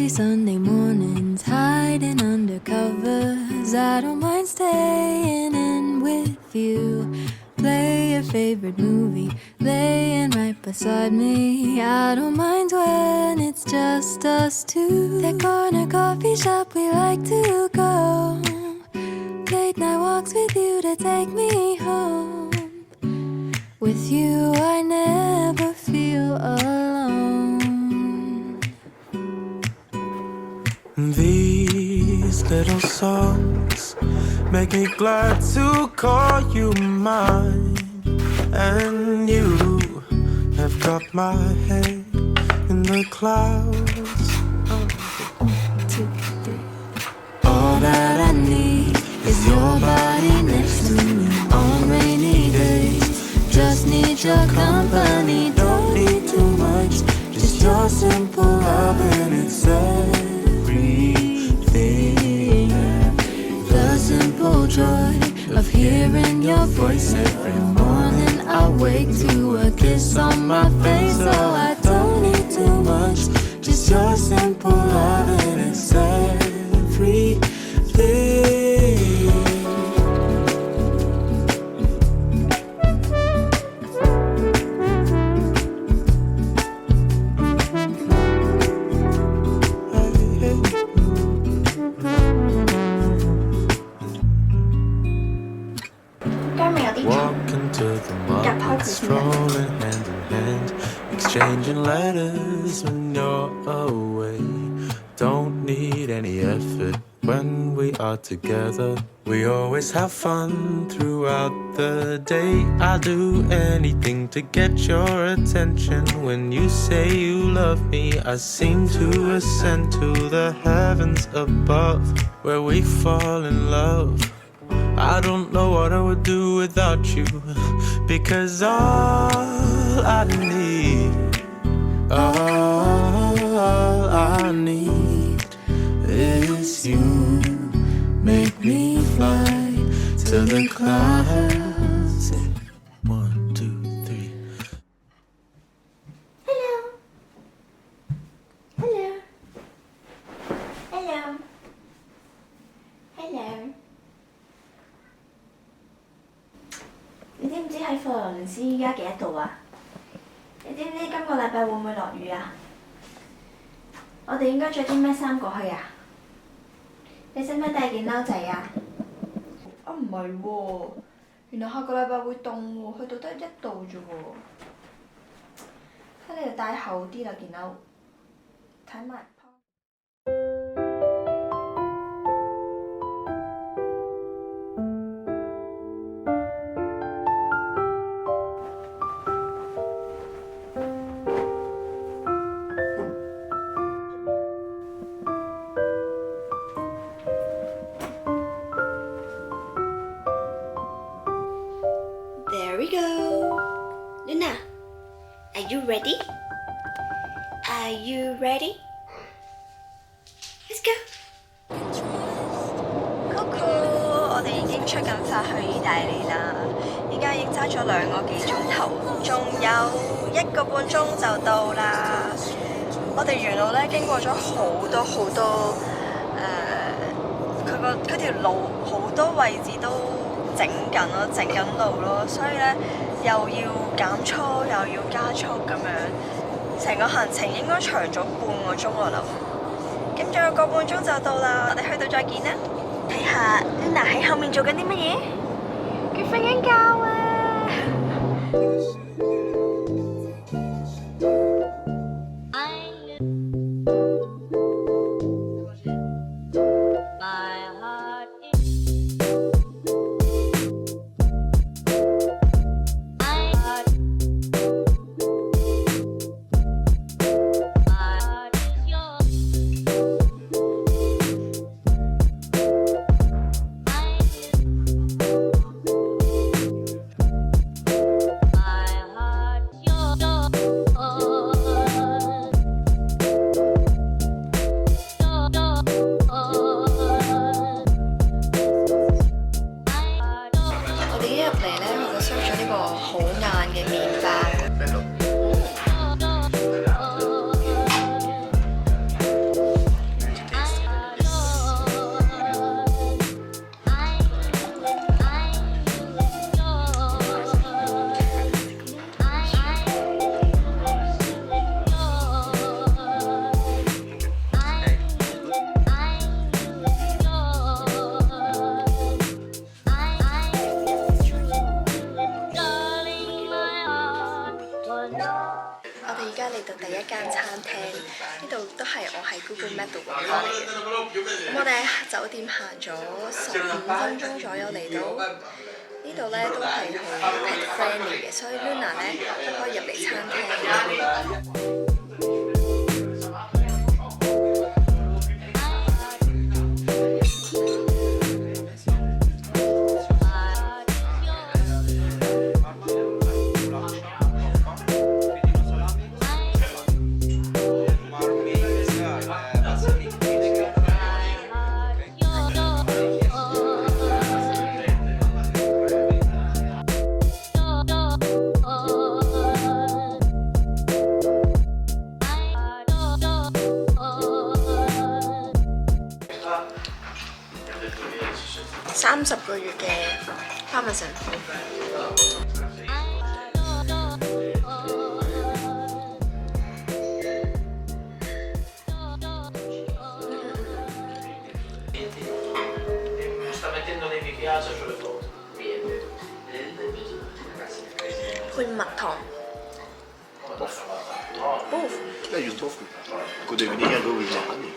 Lazy Sunday mornings, hiding under covers. I don't mind staying in with you. Play your favorite movie, laying right beside me. I don't mind when it's just us two. That corner coffee shop we like to go. Late night walks with you to take me home. With you I never feel alone. These little songs make me glad to call you mine. And you have got my head in the clouds. All that I need is your body next to me on rainy days. Just need your company, don't need too much. Just your simple love and it's everything. The simple joy of hearing your voice every morning. I wake to a kiss on my face. Oh, I don't need too much. Just your simple love and it's everything. Walking to the market, strolling hand in hand, exchanging letters when you're away. Don't need any effort when we are together. We always have fun throughout the day. I'll do anything to get your attention. When you say you love me, I seem to ascend to the heavens above, where we fall in love. I don't know what I would do without you, because all I need is you. Make me fly to the clouds. 1, 2, 3. Hello. Hello. Hello. Hello. 你知唔知喺佛羅倫斯依家幾多度啊？你知唔知今個禮拜會唔會落雨啊？我哋應該着啲咩衫過去啊？你使唔使帶件褸仔啊？啊唔係喎，原來下個禮拜會凍喎，去到得1度啫喎。睇你就帶厚啲啦件褸，睇埋。There we go. Luna, are you ready? Are you ready? Let's go. Coco, 我哋已經出緊發去意大利啦，依家已經揸咗2個幾鐘頭，仲有1個半鐘就到啦。我哋沿路咧經過咗好多佢條路好多位置都整緊路咯，所以咧又要減速又要加速咁樣，成個行程應該長咗半個鐘我諗。咁仲有1個半鐘就到啦，我哋去到再見啦。睇下 Luna 喺後面做緊啲乜嘢？佢瞓緊覺啊！ Google Map 度揾翻嚟嘅。咁我哋喺酒店行咗15分鐘左右嚟到呢度咧，都係好 pet friendly 嘅，所以 Luna 咧都可以入嚟餐廳。30個月嘅 Parmesan。配蜜糖。Là io tofu. Con devi venire dove il mani.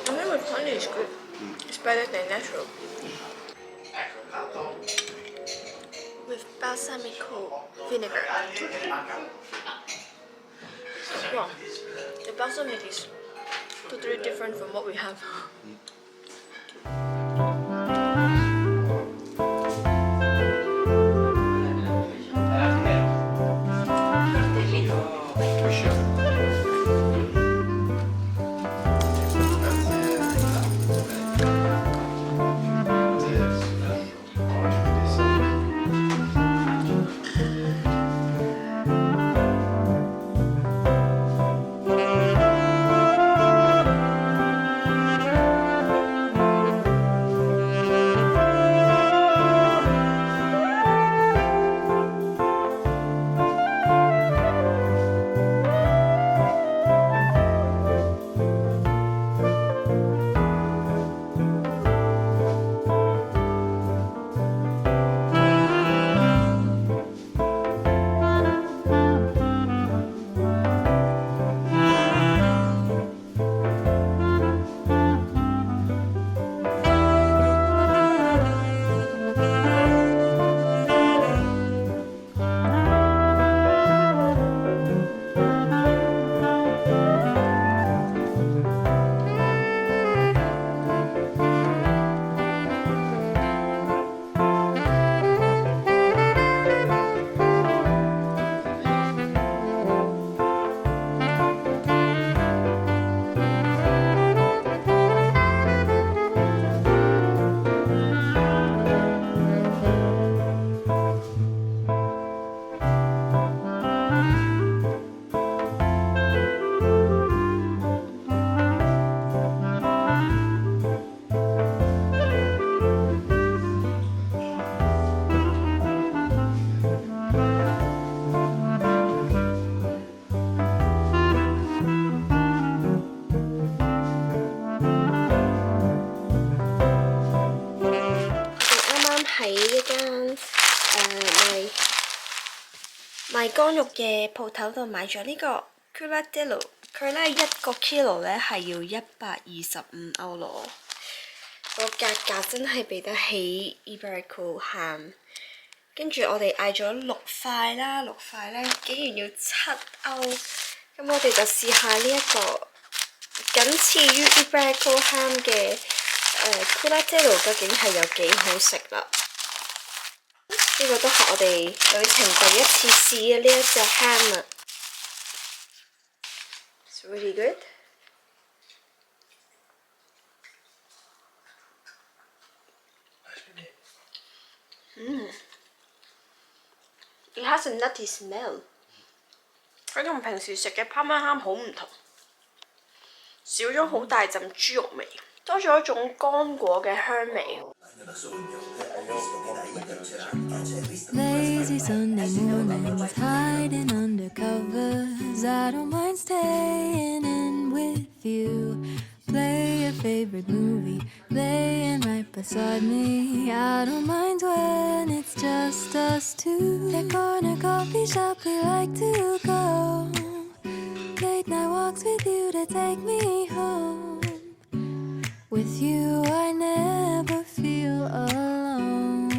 I think with honey is good. It's better than natural. With balsamico vinegar. Wow, the balsamic is totally different from what we have.賣乾肉嘅鋪頭度買咗呢個 Culatello， 佢咧1個 kilo 咧係要125歐羅，個價格真係比得起 Iberico Ham。跟住我哋嗌咗6塊啦，6塊咧竟然要7歐，咁我哋就試下呢一個僅次於 Iberico Ham 嘅Culatello 究竟係有幾好食啦。呢個都係我哋旅程第一次試嘅呢一隻 ham 啊 ，It's really good。It has a nutty smell。佢同平時食嘅 Parma ham 好唔同，少咗好大陣豬肉味，多咗一種乾果嘅香味。Lazy Sunday mornings, hiding under covers. I don't mind staying in with you. Play your favorite movie, laying right beside me. I don't mind when it's just us two. That corner coffee shop we like to go. Late night walks with you to take me home. With you, I never feel alone.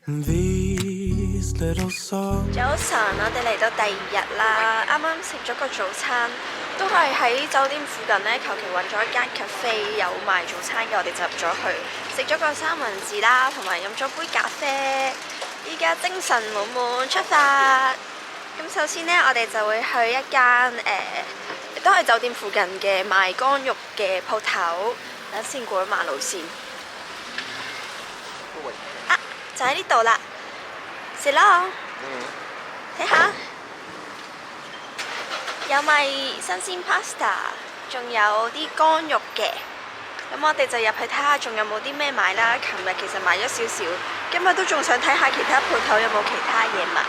These little songs. 早晨，我哋嚟到第2日啦，啱啱食咗個早餐，都係喺酒店附近呢，求其揾咗一間 cafe 有賣早餐嘅，我哋就入咗去，食咗個三文治啦，同埋飲咗杯咖啡。依家精神滿滿出發。咁首先呢，我哋就會去一間亦都係酒店附近嘅賣乾肉嘅鋪頭。等先過咗馬路先。啊，就喺呢度啦。食咯，睇下，有賣新鮮 pasta， 仲有啲乾肉嘅。咁我哋就入去睇下，仲有冇啲咩買啦。琴日其實買咗少少，今日都仲想睇下其他鋪頭有冇其他嘢買。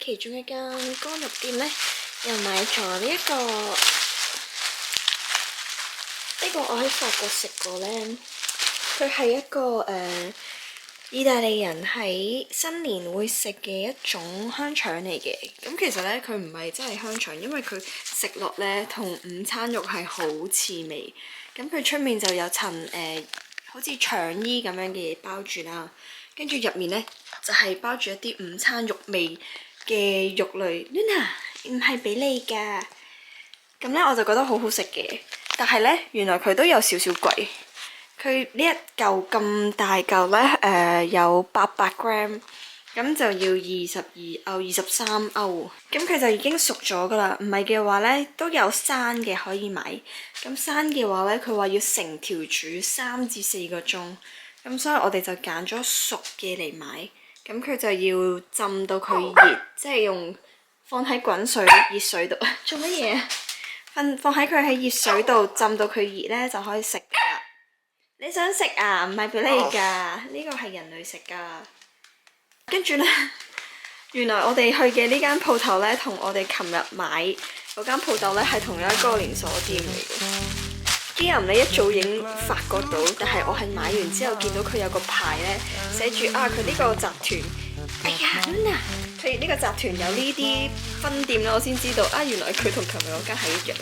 其中一間乾肉店呢，又買咗呢一個我喺法國食過呢，佢係一個意大利人喺新年會食嘅一種香腸嚟嘅。咁其實呢，佢唔係真係香腸，因為佢食落呢同午餐肉係好似味。咁佢出面就有層好似腸衣咁樣嘅嘢包住啦，跟住入面呢，就係包住一啲午餐肉味嘅肉類。Luna 唔係俾你㗎，咁呢我就覺得好好食嘅，但係呢，原來佢都有少少貴。佢呢一嚿咁大嚿呢，有800 gram， 咁就要22歐、23歐。咁佢就已經熟咗㗎啦，唔係嘅話呢，都有生嘅可以買。咁生嘅話呢，佢話要成條煮3至4個鐘，咁所以我哋就揀咗熟嘅嚟買。咁佢就要浸到佢熱，即係用放喺滾水熱水度做乜嘢？放喺佢喺熱水度浸到佢熱呢，就可以食㗎。你想食啊？唔係俾你㗎，呢個係人類食㗎。跟住呢，原來我哋去嘅呢間鋪頭呢，同我哋琴日買嗰間鋪頭呢，係同一個連鎖店嚟嘅。啲人呢一早已經發覺到，但係我係買完之後見到佢有個牌呢，寫住啊佢呢個集團，哎呀 Luna， 佢呢個集團有呢啲分店啦，我先知道啊原來佢同琴日嗰間係一樣。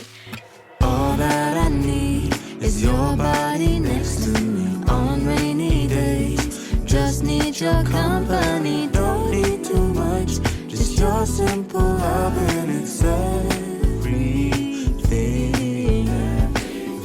All that I need is your body next to me on rainy days. Just need your company, don't need too much. Just your simple love and it's everything.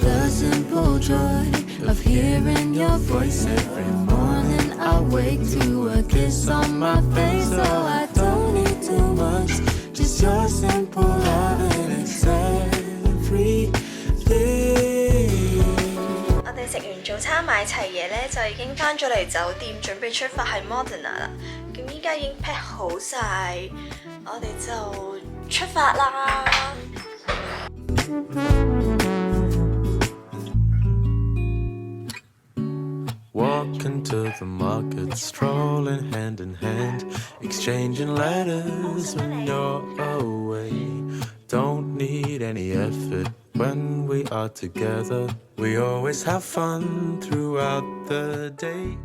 The simple joy of hearing your voice every morning. I wake to a kiss on my face, so I don't need too much. Just your simple love and it's everything. 我哋食完早餐買齊嘢呢，就已經返咗嚟酒店，準備出發去 Modena 啦。咁依家已經 pack 好晒，我哋就出發啦。Walking to the market, strolling hand in hand, exchanging letters when you're away. Don't need any effort when we are together. We always have fun throughout the day.